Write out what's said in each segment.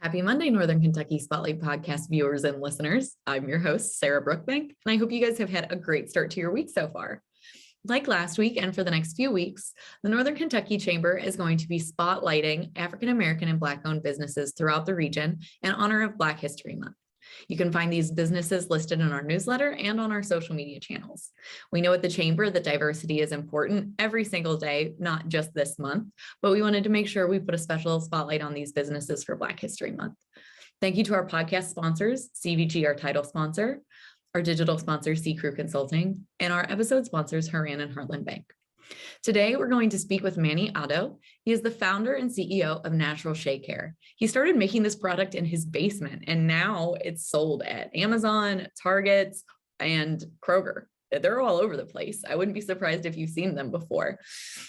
Happy Monday, Northern Kentucky Spotlight Podcast viewers and listeners. I'm your host, Sarah Brookbank, and I hope you guys have had a great start to your week so far. Like last week and for the next few weeks, the Northern Kentucky Chamber is going to be spotlighting African American and Black-owned businesses throughout the region in honor of Black History Month. You can find these businesses listed in our newsletter and on our social media channels. We know at the Chamber that diversity is important every single day, not just this month, but we wanted to make sure we put a special spotlight on these businesses for Black History Month. Thank you to our podcast sponsors, CVG, our title sponsor, our digital sponsor, C Crew Consulting, and our episode sponsors, Haran and Heartland Bank. Today, we're going to speak with Manny Addo. He is the founder and CEO of Natural Shea Care. He started making this product in his basement, and now it's sold at Amazon, Target, and Kroger. They're all over the place. I wouldn't be surprised if you've seen them before.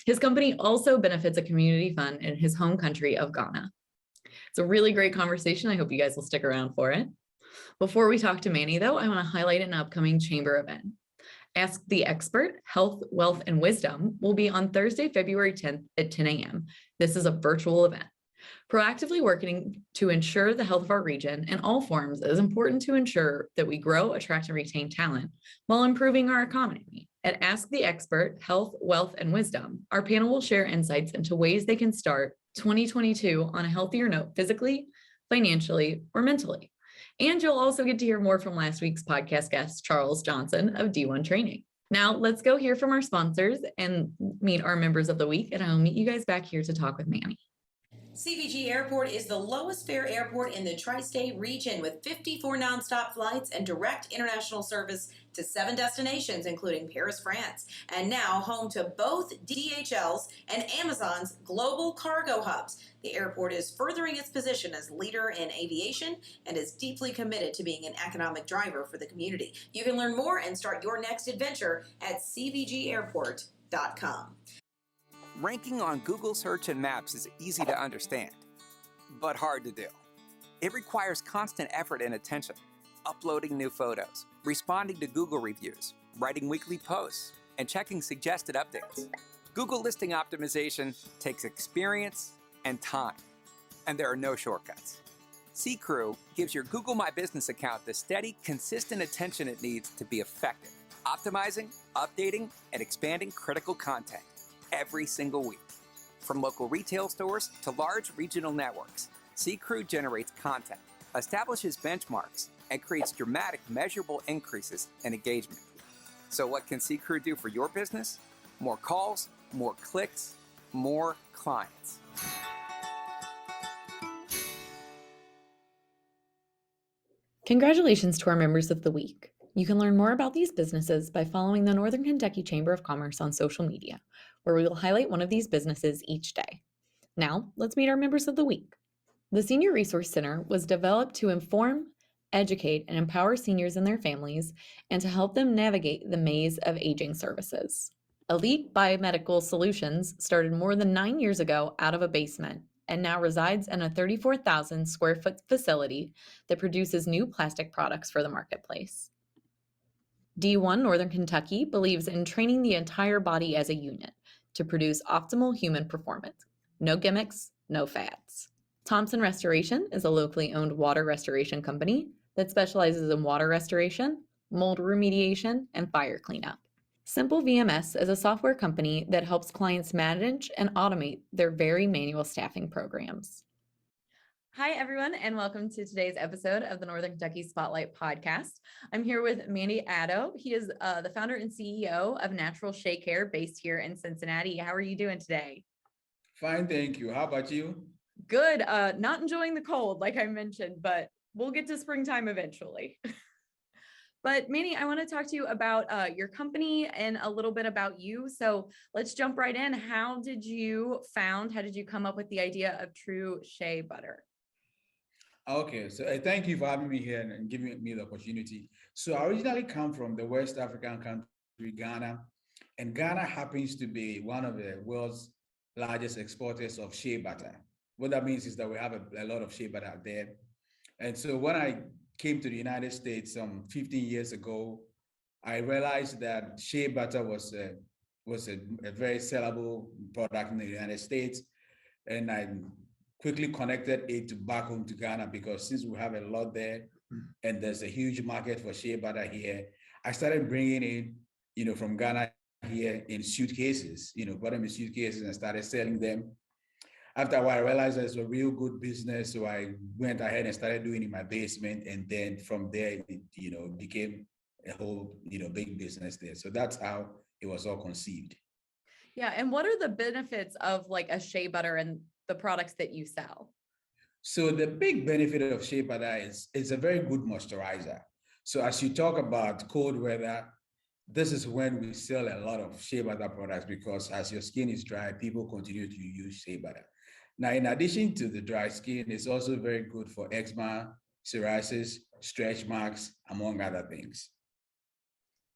His company also benefits a community fund in his home country of Ghana. It's a really great conversation. I hope you guys will stick around for it. Before we talk to Manny, though, I want to highlight an upcoming Chamber event. Ask the Expert, Health, Wealth, and Wisdom will be on Thursday, February 10th at 10 a.m. This is a virtual event. Proactively working to ensure the health of our region in all forms is important to ensure that we grow, attract, and retain talent while improving our economy. At Ask the Expert, Health, Wealth, and Wisdom, our panel will share insights into ways they can start 2022 on a healthier note physically, financially, or mentally. And you'll also get to hear more from last week's podcast guest, Charles Johnson of D1 Training. Now, let's go hear from our sponsors and meet our members of the week, and I'll meet you guys back here to talk with Manny. CVG Airport is the lowest fare airport in the tri-state region with 54 nonstop flights and direct international service to 7 destinations, including Paris, France, and now home to both DHL's and Amazon's global cargo hubs. The airport is furthering its position as leader in aviation and is deeply committed to being an economic driver for the community. You can learn more and start your next adventure at cvgairport.com. Ranking on Google Search and Maps is easy to understand, but hard to do. It requires constant effort and attention, uploading new photos, responding to Google reviews, writing weekly posts, and checking suggested updates. Google listing optimization takes experience and time, and there are no shortcuts. C Crew gives your Google My Business account the steady, consistent attention it needs to be effective, optimizing, updating, and expanding critical content every single week. From local retail stores to large regional networks, C Crew generates content, establishes benchmarks, and creates dramatic, measurable increases in engagement. So what can C Crew do for your business? More calls, more clicks, more clients. Congratulations to our members of the week. You can learn more about these businesses by following the Northern Kentucky Chamber of Commerce on social media, where we will highlight one of these businesses each day. Now, let's meet our members of the week. The Senior Resource Center was developed to inform, educate, and empower seniors and their families, and to help them navigate the maze of aging services. Elite Biomedical Solutions started more than 9 years ago out of a basement and now resides in a 34,000 square foot facility that produces new plastic products for the marketplace. D1 Northern Kentucky believes in training the entire body as a unit to produce optimal human performance. No gimmicks, no fads. Thompson Restoration is a locally owned water restoration company that specializes in water restoration, mold remediation, and fire cleanup. Simple VMS is a software company that helps clients manage and automate their very manual staffing programs. Hi, everyone, and welcome to today's episode of the Northern Kentucky Spotlight Podcast. I'm here with Manny Addo. He is the founder and CEO of Natural Shea Care based here in Cincinnati. How are you doing today? Fine, thank you. How about you? Good. Not enjoying the cold, like I mentioned, but we'll get to springtime eventually. But Manny, I want to talk to you about your company and a little bit about you. So let's jump right in. How did you come up with the idea of True Shea Butter? Okay, so thank you for having me here and giving me the opportunity. So I originally come from the West African country, Ghana, and Ghana happens to be one of the world's largest exporters of shea butter. What that means is that we have a lot of shea butter out there. And so when I came to the United States some 15 years ago, I realized that shea butter was a very sellable product in the United States. And I quickly connected it to back home to Ghana because since we have a lot there and there's a huge market for shea butter here, I started bringing in, from Ghana here in suitcases, bought them in suitcases and started selling them. After a while, I realized it's a real good business. So I went ahead and started doing it in my basement. And then from there, it, became a whole, big business there. So that's how it was all conceived. Yeah. And what are the benefits of like a shea butter and the products that you sell? So the big benefit of shea butter is it's a very good moisturizer. So as you talk about cold weather, this is when we sell a lot of shea butter products because as your skin is dry, people continue to use shea butter. Now, in addition to the dry skin, it's also very good for eczema, psoriasis, stretch marks, among other things.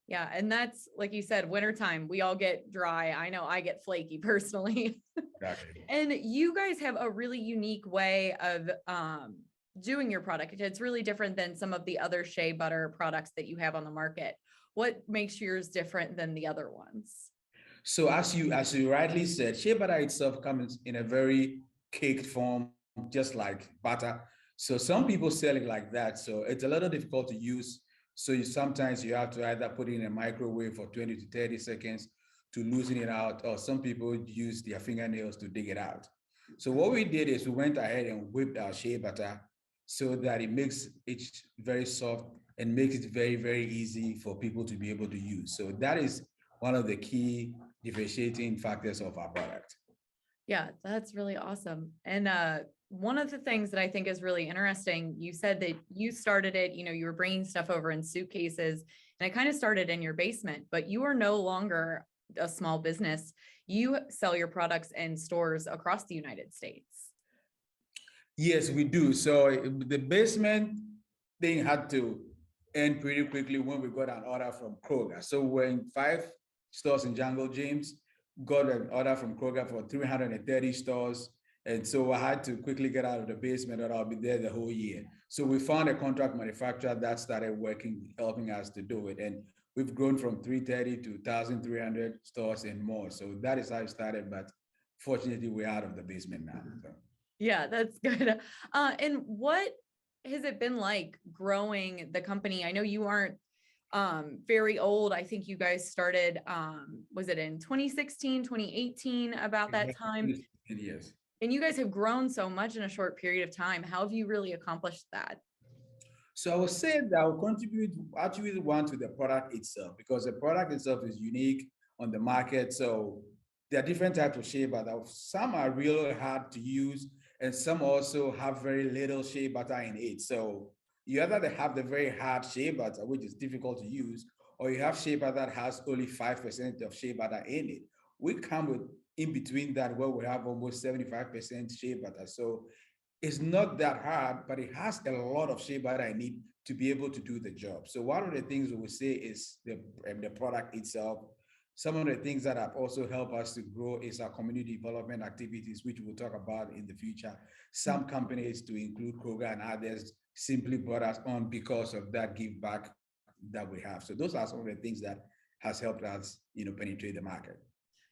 Yeah. And that's like you said, wintertime, we all get dry. I know I get flaky personally. Exactly. And you guys have a really unique way of doing your product. It's really different than some of the other shea butter products that you have on the market. What makes yours different than the other ones? So as you rightly said, shea butter itself comes in a very caked form, just like butter. So some people sell it like that. So it's a little difficult to use. So sometimes you have to either put it in a microwave for 20 to 30 seconds to loosen it out, or some people use their fingernails to dig it out. So what we did is we went ahead and whipped our shea butter so that it makes it very soft and makes it very, very easy for people to be able to use. So that is one of the key differentiating factors of our product. Yeah, that's really awesome. And one of the things that I think is really interesting, you said that you started it, you were bringing stuff over in suitcases and it kind of started in your basement, but you are no longer a small business. You sell your products in stores across the United States. Yes, we do. So the basement thing had to end pretty quickly when we got an order from Kroger. So we're in 5 stores in Jungle James, got an order from Kroger for 330 stores. And so I had to quickly get out of the basement or I'll be there the whole year. So we found a contract manufacturer that started working, helping us to do it. And we've grown from 330 to 1,300 stores and more. So that is how it started. But fortunately, we're out of the basement now. So. Yeah, that's good. And what has it been like growing the company? I know you aren't very old. I think you guys started, was it in 2016, 2018, about that time? Yes. And you guys have grown so much in a short period of time. How have you really accomplished that? So I would say that I will contribute actually one to the product itself because the product itself is unique on the market. So there are different types of shea butter. Some are really hard to use and some also have very little shea butter in it. So you either have the very hard shea butter, which is difficult to use, or you have shea butter that has only 5% of shea butter in it. We come with in between that where we have almost 75% shea butter. So it's not that hard, but it has a lot of shea butter I need to be able to do the job. So one of the things we will say is the product itself. Some of the things that have also helped us to grow is our community development activities, which we'll talk about in the future. Some companies, to include Kroger and others, simply brought us on because of that give back that we have. So those are some of the things that has helped us, penetrate the market.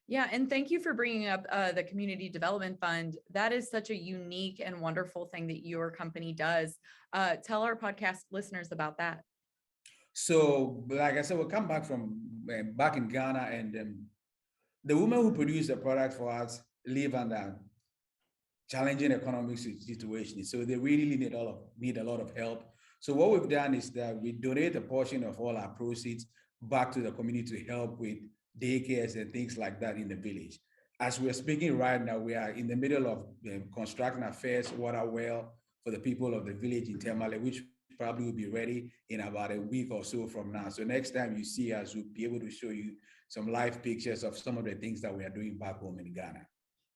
Yeah, and thank you for bringing up the Community Development Fund. That is such a unique and wonderful thing that your company does. Tell our podcast listeners about that. So, like I said, we'll come back from back in Ghana, and the women who produce the product for us live under challenging economic situations. So they really need a lot of help. So what we've done is that we donate a portion of all our proceeds back to the community to help with daycares and things like that in the village. As we're speaking right now, we are in the middle of constructing a first water well for the people of the village in Temale, which probably will be ready in about a week or so from now. So next time you see us, we'll be able to show you some live pictures of some of the things that we are doing back home in Ghana.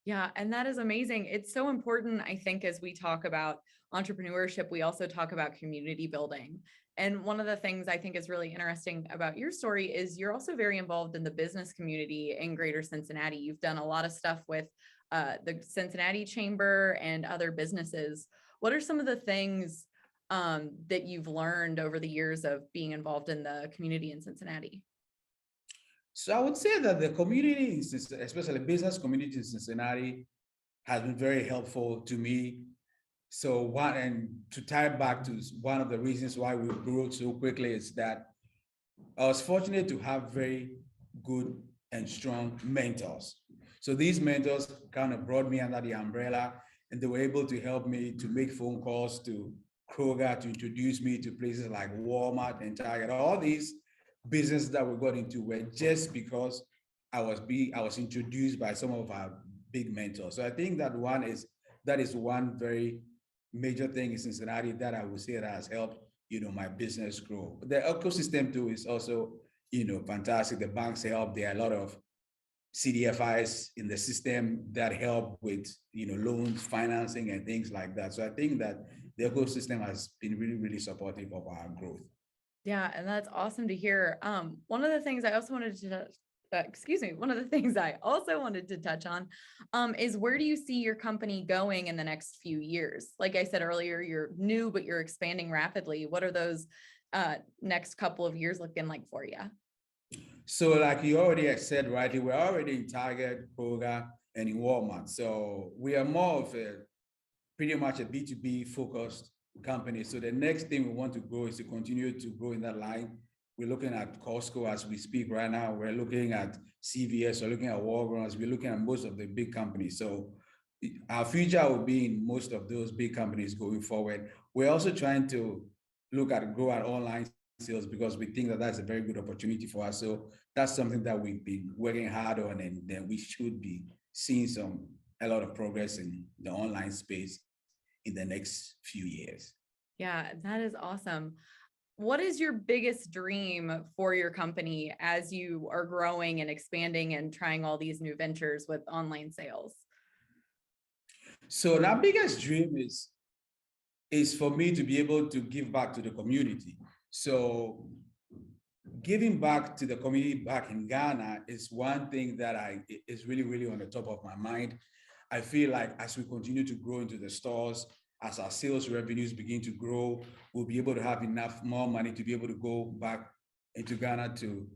Yeah, and that is amazing. It's so important, I think, as we talk about entrepreneurship, we also talk about community building. And one of the things I think is really interesting about your story is you're also very involved in the business community in Greater Cincinnati. You've done a lot of stuff with the Cincinnati Chamber and other businesses. What are some of the things that you've learned over the years of being involved in the community in Cincinnati? So I would say that the community, especially business community in Cincinnati, has been very helpful to me. So one, and to tie back to one of the reasons why we grew so quickly is that I was fortunate to have very good and strong mentors. So these mentors kind of brought me under the umbrella, and they were able to help me to make phone calls to Kroger, to introduce me to places like Walmart and Target. All these businesses that we got into were just because I was introduced by some of our big mentors. So I think that is one very major thing in Cincinnati that I would say that has helped, my business grow. But the ecosystem too is also, fantastic. The banks help. There are a lot of CDFIs in the system that help with, loans, financing, and things like that. So I think that the ecosystem has been really, really supportive of our growth. Yeah, and that's awesome to hear. One of the things I also wanted to one of the things I also wanted to touch on is, where do you see your company going in the next few years? Like I said earlier, you're new, but you're expanding rapidly. What are those next couple of years looking like for you? So like you already said, rightly, we're already in Target, Kroger, and in Walmart. So we are more of pretty much a B2B focused company. So the next thing we want to grow is to continue to grow in that line. We're looking at Costco as we speak right now. We're looking at CVS, we're looking at Walgreens, we're looking at most of the big companies. So our future will be in most of those big companies going forward. We're also trying to grow our online sales, because we think that that's a very good opportunity for us. So that's something that we've been working hard on, and then we should be seeing a lot of progress in the online space in the next few years. Yeah, that is awesome. What is your biggest dream for your company as you are growing and expanding and trying all these new ventures with online sales? So our biggest dream is for me to be able to give back to the community. So giving back to the community back in Ghana is one thing that is really, really on the top of my mind. I feel like as we continue to grow into the stores, as our sales revenues begin to grow, we'll be able to have more money to be able to go back into Ghana to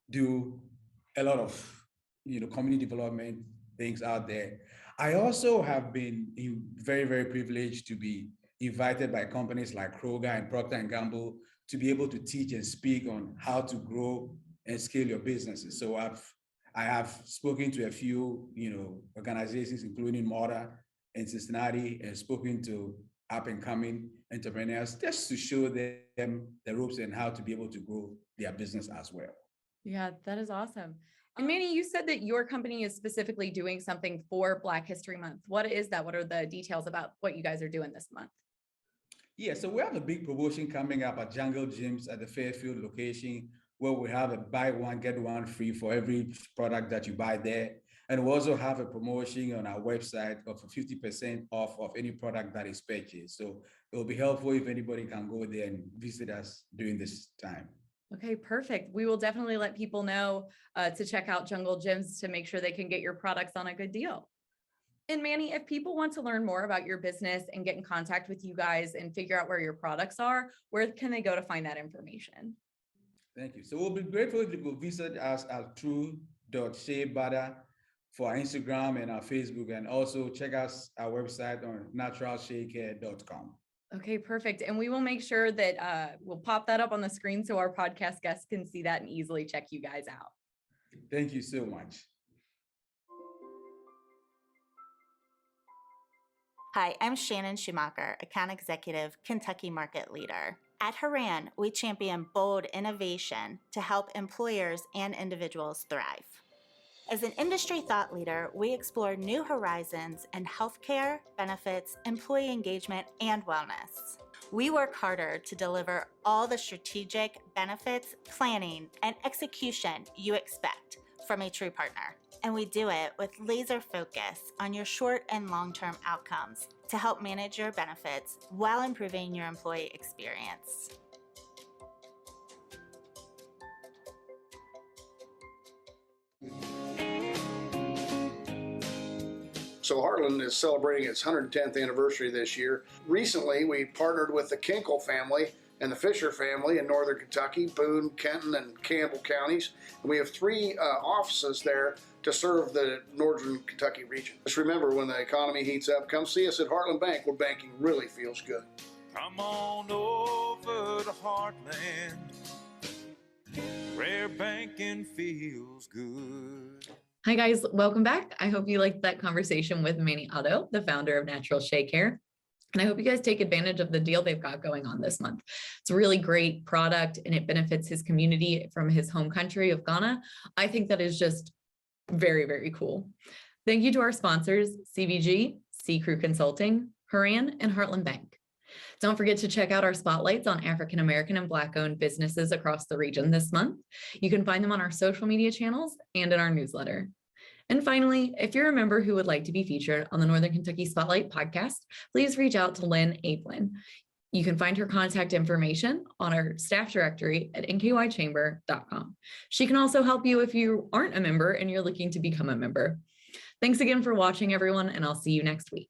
do a lot of, community development things out there. I also have been very, very privileged to be invited by companies like Kroger and Procter & Gamble to be able to teach and speak on how to grow and scale your businesses. So I have spoken to a few, organizations, including Moda in Cincinnati, and spoken to up and coming entrepreneurs just to show them the ropes and how to be able to grow their business as well. Yeah, that is awesome. And Manny, you said that your company is specifically doing something for Black History Month. What is that? What are the details about what you guys are doing this month? Yeah, so we have a big promotion coming up at Jungle Gyms at the Fairfield location, where we have a buy one, get one free for every product that you buy there. And we also have a promotion on our website of 50% off of any product that is purchased. So it will be helpful if anybody can go there and visit us during this time. Okay, perfect. We will definitely let people know to check out Jungle Gyms to make sure they can get your products on a good deal. And Manny, if people want to learn more about your business and get in contact with you guys and figure out where your products are, where can they go to find that information? Thank you. So we'll be grateful if you could visit us at true.sheabada for our Instagram and our Facebook, and also check us our website on naturalsheacare.com. Okay, perfect. And we will make sure that we'll pop that up on the screen so our podcast guests can see that and easily check you guys out. Thank you so much. Hi, I'm Shannon Schumacher, Account Executive, Kentucky Market Leader. At Haran, we champion bold innovation to help employers and individuals thrive. As an industry thought leader, we explore new horizons in healthcare, benefits, employee engagement, and wellness. We work harder to deliver all the strategic benefits, planning, and execution you expect from a true partner. And we do it with laser focus on your short and long-term outcomes to help manage your benefits while improving your employee experience. So Heartland is celebrating its 110th anniversary this year. Recently, we partnered with the Kinkle family and the Fisher family in northern Kentucky, Boone, Kenton, and Campbell counties. And we have 3 offices there to serve the northern Kentucky region. Just remember, when the economy heats up, come see us at Heartland Bank, where banking really feels good. Come on over to Heartland, where banking feels good. Hi guys, welcome back. I hope you liked that conversation with Manny Addo, the founder of Natural Shea Care. And I hope you guys take advantage of the deal they've got going on this month. It's a really great product and it benefits his community from his home country of Ghana. I think that is just very, very cool. Thank you to our sponsors, CVG, C Crew Consulting, Haran, and Heartland Bank. Don't forget to check out our spotlights on African American and Black-owned businesses across the region this month. You can find them on our social media channels and in our newsletter. And finally, if you're a member who would like to be featured on the Northern Kentucky Spotlight podcast, please reach out to Lynn Ablin. You can find her contact information on our staff directory at nkychamber.com. She can also help you if you aren't a member and you're looking to become a member. Thanks again for watching, everyone, and I'll see you next week.